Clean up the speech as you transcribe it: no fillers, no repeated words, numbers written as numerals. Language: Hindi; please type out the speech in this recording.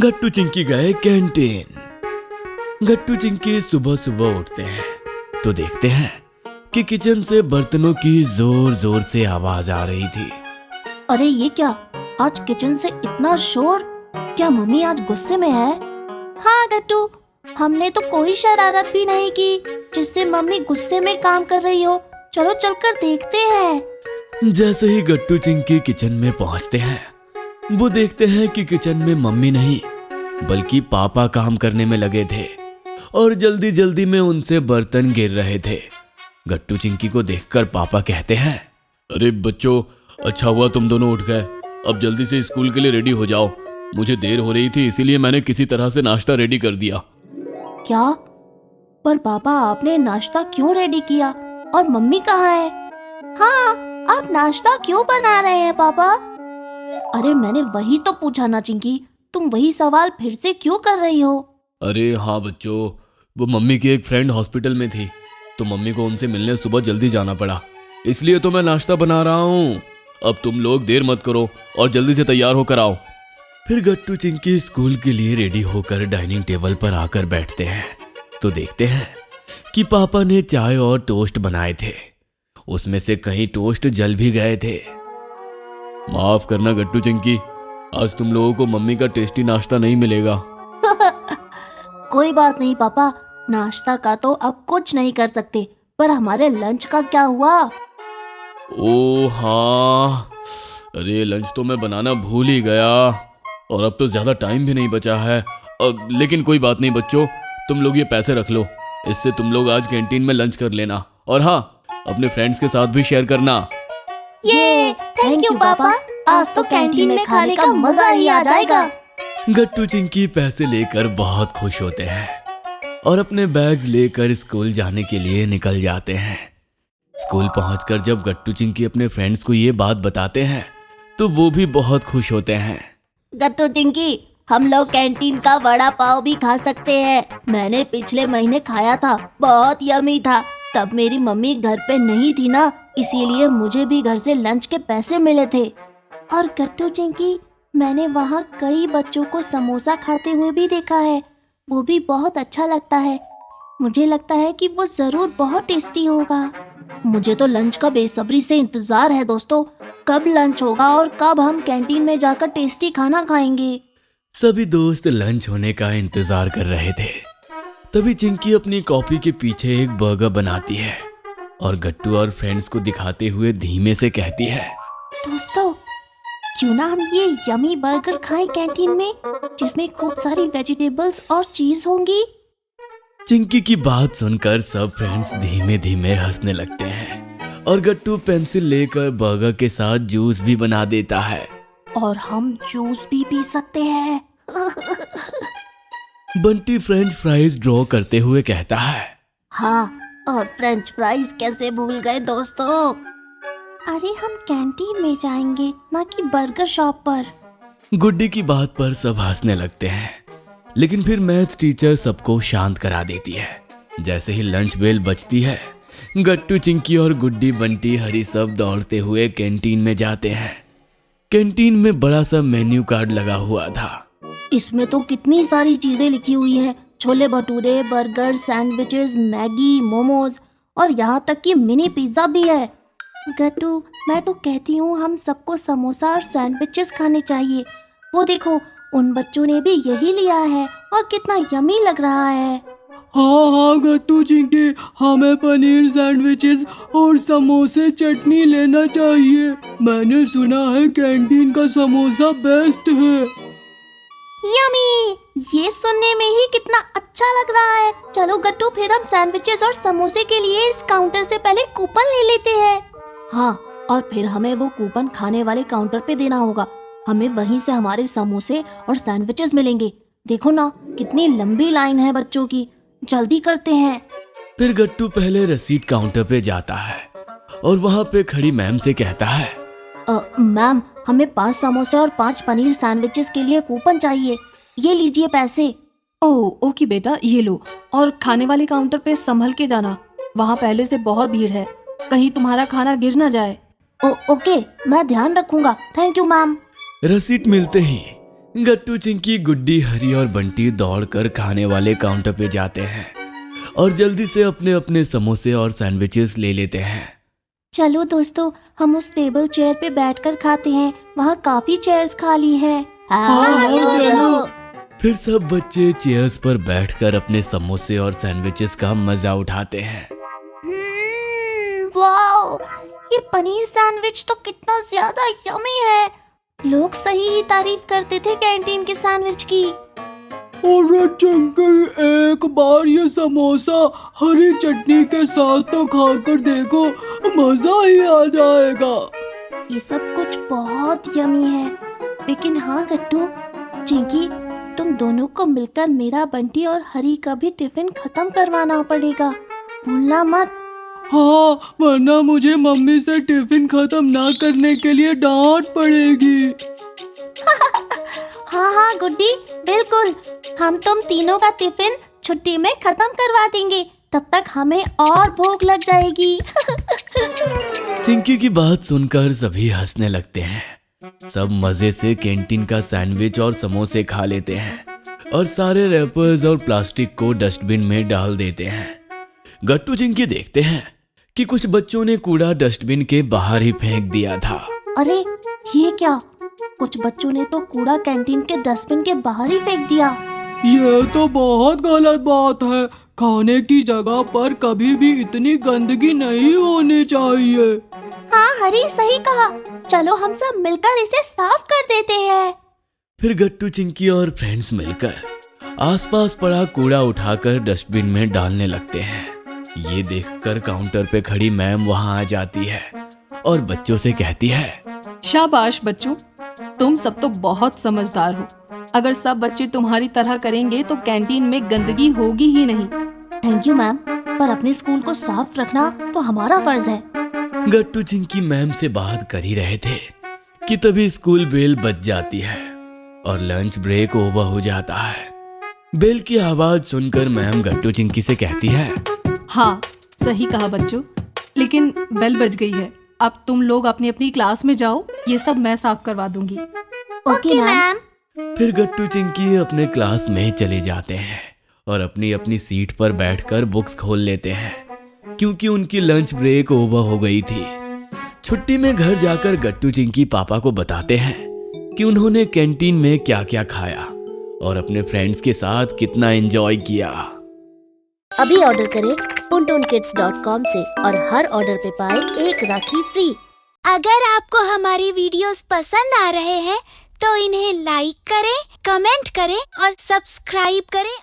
गट्टू चिंकी गए कैंटीन। गट्टू चिंकी सुबह सुबह उठते हैं तो देखते हैं कि किचन से बर्तनों की जोर जोर से आवाज आ रही थी। अरे ये क्या, आज किचन से इतना शोर? क्या मम्मी आज गुस्से में है? हाँ गट्टू, हमने तो कोई शरारत भी नहीं की जिससे मम्मी गुस्से में काम कर रही हो। चलो चलकर देखते हैं। जैसे ही गट्टू चिंकी किचन में पहुंचते हैं वो देखते हैं कि किचन में मम्मी नहीं बल्कि पापा काम करने में लगे थे और जल्दी जल्दी में उनसे बर्तन गिर रहे थे। गट्टू चिंकी को देखकर पापा कहते हैं, अरे बच्चों, अच्छा हुआ तुम दोनों उठ गए। अब जल्दी से स्कूल के लिए रेडी हो जाओ। मुझे देर हो रही थी इसीलिए मैंने किसी तरह से नाश्ता रेडी कर दिया। क्या? पर पापा आपने नाश्ता क्यों रेडी किया और मम्मी कहाँ है? हाँ, आप नाश्ता क्यों बना रहे हैं पापा? अरे मैंने वही तो पूछा ना चिंकी, तुम वही सवाल फिर से क्यों कर रही हो? अरे हाँ बच्चों, वो मम्मी की एक फ्रेंड हॉस्पिटल में थी तो मम्मी को उनसे मिलने सुबह जल्दी जाना पड़ा, इसलिए तो मैं नाश्ता बना रहा हूँ। अब तुम लोग देर मत करो और जल्दी से तैयार होकर आओ। फिर गट्टू चिंकी स्कूल के लिए रेडी होकर डाइनिंग टेबल पर आकर बैठते हैं तो देखते हैं कि पापा ने चाय और टोस्ट बनाए थे। उसमें से कहीं टोस्ट जल भी गए थे। माफ करना गट्टू चिंकी, आज तुम लोगों को मम्मी का टेस्टी नाश्ता नहीं मिलेगा। कोई बात नहीं पापा, नाश्ता का तो अब कुछ नहीं कर सकते, पर हमारे लंच का क्या हुआ? ओ हाँ, अरे लंच तो मैं बनाना भूल ही गया और अब तो ज्यादा टाइम भी नहीं बचा है। लेकिन कोई बात नहीं बच्चों, तुम लोग ये पैसे रख लो, इससे तुम लोग आज कैंटीन में लंच कर लेना और हाँ, अपने फ्रेंड्स के साथ भी शेयर करना। ये थैंक यू पापा, आज तो कैंटीन में खाने का मजा ही आ जाएगा। गट्टू चिंकी पैसे लेकर बहुत खुश होते हैं और अपने बैग्स लेकर स्कूल जाने के लिए निकल जाते हैं। स्कूल पहुंचकर जब गट्टू चिंकी अपने फ्रेंड्स को ये बात बताते हैं तो वो भी बहुत खुश होते हैं। गट्टू चिंकी, हम लोग कैंटीन का वड़ा पाव भी खा सकते हैं। मैंने पिछले महीने खाया था, बहुत यमी था। तब मेरी मम्मी घर पे नहीं थी ना, इसीलिए मुझे भी घर से लंच के पैसे मिले थे। और गट्टू चिंकी, मैंने वहाँ कई बच्चों को समोसा खाते हुए भी देखा है, वो भी बहुत अच्छा लगता है। मुझे लगता है कि वो जरूर बहुत टेस्टी होगा। मुझे तो लंच का बेसब्री से इंतजार है दोस्तों, कब लंच होगा और कब हम कैंटीन में जाकर टेस्टी खाना खाएंगे। सभी दोस्त लंच होने का इंतजार कर रहे थे। तभी चिंकी अपनी कॉपी के पीछे एक बर्गर बनाती है और गट्टू और फ्रेंड्स को दिखाते हुए धीमे से कहती है, दोस्तों, क्यों ना हम ये यमी बर्गर खाएं कैंटीन में, जिसमें खूब सारी वेजिटेबल्स और चीज होंगी। चिंकी की बात सुनकर सब फ्रेंड्स धीमे धीमे हंसने लगते हैं और गट्टू पेंसिल लेकर बर्गर के साथ जूस भी बना देता है। और हम जूस भी पी सकते हैं। बंटी फ्रेंच फ्राइज ड्रॉ करते हुए कहता है, हाँ, और फ्रेंच फ्राइज कैसे भूल गए दोस्तों। अरे हम कैंटीन में जाएंगे, ना कि बर्गर शॉप पर। गुड्डी की बात पर सब हंसने लगते हैं, लेकिन फिर मैथ टीचर सबको शांत करा देती है। जैसे ही लंच बेल बजती है, गट्टू चिंकी और गुड्डी बंटी हरी सब दौड़ते हुए कैंटीन में जाते हैं। कैंटीन में बड़ा सा मेन्यू कार्ड लगा हुआ था। इसमें तो कितनी सारी चीजें लिखी हुई हैं, chole bhature, burger, sandwiches, Maggi, momos और यहाँ तक कि मिनी पिज्जा भी है। गट्टू, मैं तो कहती हूँ हम सबको समोसा और सैंडविचेस खाने चाहिए। वो देखो, उन बच्चों ने भी यही लिया है और कितना यमी लग रहा है। हाँ हाँ गट्टू चिंकी, हमें पनीर सैंडविचेस और समोसे चटनी लेना चाहिए। मैंने सुना है कैंटीन का समोसा बेस्ट है। यमी, ये सुनने में ही कितना अच्छा लग रहा है। चलो गट्टू, फिर हम सैंडविचेस और समोसे के लिए इस काउंटर से पहले कूपन ले लेते हैं। हाँ, और फिर हमें वो कूपन खाने वाले काउंटर पे देना होगा। हमें वहीं से हमारे समोसे और सैंडविचेस मिलेंगे। देखो ना, कितनी लंबी लाइन है बच्चों की। जल्दी करते हैं। फिर गट्टू पहले रसीद काउंटर पे जाता है और वहाँ पे खड़ी मैम से कहता है, मैम, हमें 5 समोसे और 5 पनीर सैंडविचेस के लिए कूपन चाहिए। ये लीजिए पैसे। ओह ओके बेटा, ये लो। और खाने वाले काउंटर पे संभल के जाना, वहाँ पहले से बहुत भीड़ है, कहीं तुम्हारा खाना गिर ना जाए। ओके, मैं ध्यान रखूंगा। Thank you ma'am. रसीद मिलते ही गट्टू, चिंकी, गुड्डी, हरी और बंटी दौड़कर खाने वाले काउंटर पे जाते हैं और जल्दी से अपने अपने समोसे और सैंडविचेस ले लेते हैं। चलो दोस्तों, हम उस टेबल चेयर पे बैठकर खाते हैं। वहाँ काफी चेयर्स खाली हैं। हाँ, चलो। फिर सब बच्चे चेयर्स पर बैठकर अपने समोसे और सैंडविचेस का मजा उठाते हैं। वाओ, ये पनीर सैंडविच तो कितना ज्यादा यमी है। लोग सही ही तारीफ करते थे कैंटीन के सैंडविच की। अरे चिंकी, एक बार ये समोसा हरी चटनी के साथ तो खाकर देखो, मजा ही आ जाएगा। ये सब कुछ बहुत यमी है। लेकिन हाँ गट्टू, चिंकी, तुम दोनों को मिलकर मेरा, बंटी और हरी का भी टिफिन खत्म करवाना पड़ेगा, भूलना मत। हाँ, वरना मुझे मम्मी से टिफिन खत्म ना करने के लिए डांट पड़ेगी। हाँ हाँ गुड्डी, बिल्कुल। हम तुम तीनों का टिफिन छुट्टी में खत्म करवा देंगे। तब तक हमें और भूख लग जाएगी। चिंकी की बात सुनकर सभी हंसने लगते हैं। सब मजे से कैंटीन का सैंडविच और समोसे खा लेते हैं और सारे रैपर्स और प्लास्टिक को डस्टबिन में डाल देते हैं। गट्टू, चिंकी देखते हैं कि कुछ बच्चों ने कूड़ा डस्टबिन के बाहर ही फेंक दिया था। अरे ये क्या? कुछ बच्चों ने तो कूड़ा कैंटीन के डस्टबिन के बाहर ही फेंक दिया। ये तो बहुत गलत बात है। खाने की जगह पर कभी भी इतनी गंदगी नहीं होनी चाहिए। हाँ हरी, सही कहा। चलो हम सब मिलकर इसे साफ कर देते हैं। फिर गट्टू, चिंकी और फ्रेंड्स मिलकर आसपास पड़ा कूड़ा उठाकर डस्टबिन में डालने लगते हैं। ये देखकर काउंटर पे खड़ी मैम वहाँ आ जाती है और बच्चों से कहती है, शाबाश बच्चों, तुम सब तो बहुत समझदार हो। अगर सब बच्चे तुम्हारी तरह करेंगे तो कैंटीन में गंदगी होगी ही नहीं। थैंक यू मैम, पर अपने स्कूल को साफ रखना तो हमारा फर्ज है। गट्टू, चिंकी मैम से बात कर ही रहे थे कि तभी स्कूल बेल बज जाती है और लंच ब्रेक ओवर हो जाता है। बेल की आवाज सुनकर मैम गट्टू, चिंकी से कहती है, हाँ सही कहा बच्चों, लेकिन बेल बज गई है। अब तुम लोग अपनी अपनी क्लास में जाओ, ये सब मैं साफ करवा दूंगी। Okay ma'am. फिर गट्टू, चिंकी अपने क्लास में चले जाते हैं और अपनी अपनी सीट पर बैठकर बुक्स खोल लेते हैं क्योंकि उनकी लंच ब्रेक ओवर हो गई थी। छुट्टी में घर जाकर गट्टू, चिंकी पापा को बताते हैं कि उन्होंने कैंटीन में क्या क्या खाया और अपने फ्रेंड्स के साथ कितना एंजॉय किया। अभी ऑर्डर करें puntunkids.com से और हर ऑर्डर पे पाए एक राखी फ्री। अगर आपको हमारी वीडियोस पसंद आ रहे हैं तो इन्हें लाइक करें, कमेंट करें और सब्सक्राइब करें